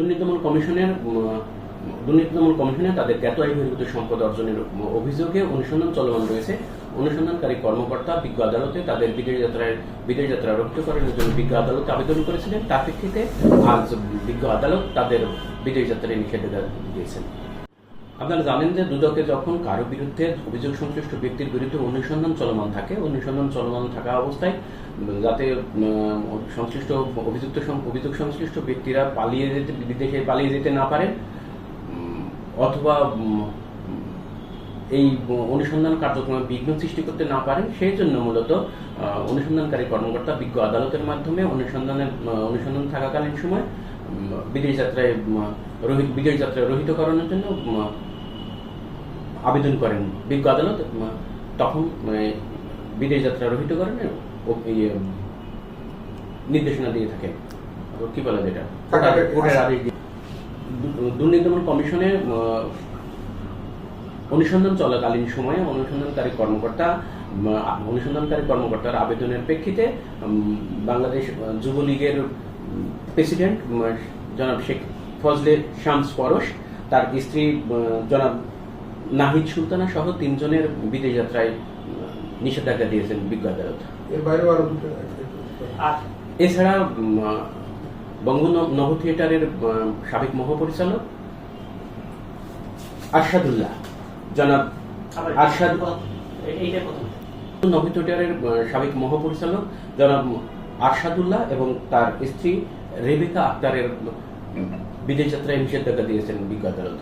দুর্নীতি দমন কমিশনে তাদের জ্ঞাত আয় বহির্ভূত সম্পদ অর্জনের অভিযোগে অনুসন্ধান চলমান রয়েছে। অনুসন্ধানকারী কর্মকর্তা বিজ্ঞ আদালতে তাদের বিদেশ যাত্রা রহিত করার জন্য বিজ্ঞ আদালতে আবেদন করেছিলেন। তার প্রেক্ষিতে আজ বিজ্ঞ আদালত তাদের বিদেশ যাত্রায় নিষেধাজ্ঞা দিয়েছেন। আপনারা জানেন যে দুদকে যখন কারো বিরুদ্ধে অভিযোগ সংশ্লিষ্ট ব্যক্তির বিরুদ্ধে অনুসন্ধান চলমান থাকা অবস্থায় যাতে সংশ্লিষ্ট অভিযোগ সংশ্লিষ্ট ব্যক্তিরা বিদেশে পালিয়ে যেতে না পারেন অথবা এই অনুসন্ধান কার্যক্রমে বিঘ্ন সৃষ্টি করতে না পারেন, সেই জন্য মূলত অনুসন্ধানকারী কর্মকর্তা বিজ্ঞ আদালতের মাধ্যমে অনুসন্ধান থাকাকালীন সময় বিদেশ যাত্রায় রহিত করানোর জন্য আবেদন করেন বিজ্ঞ আদালত। তখন বিদেশ যাত্রা রহিত করানোর নির্দেশনা দিয়ে থাকেন। কি বলে যেটা দুর্নীতি দমন কমিশনে অনুসন্ধান চলাকালীন সময়ে অনুসন্ধানকারী কর্মকর্তার আবেদনের প্রেক্ষিতে বাংলাদেশ যুবলীগের প্রেসিডেন্ট জনাব শেখ ফজলে শামস পরশ, তার স্ত্রী জনাব নাহিদ সুলতানা সহ 3 জনের বিদেশ যাত্রায় নিষেধাজ্ঞা দিয়েছেন বিজ্ঞ আদালত। এছাড়া বঙ্গনভ থিয়েটারের সাবেক মহাপরিচালক আরশাদুল্লাহ, জনাব নভ থিয়েটারের সাবেক মহাপরিচালক জনাব আরশাদুল্লাহ এবং তার স্ত্রী রেবেকা আক্তারের বিদেশ যাত্রায় নিষেধাজ্ঞা দিয়েছেন বিজ্ঞ আদালত।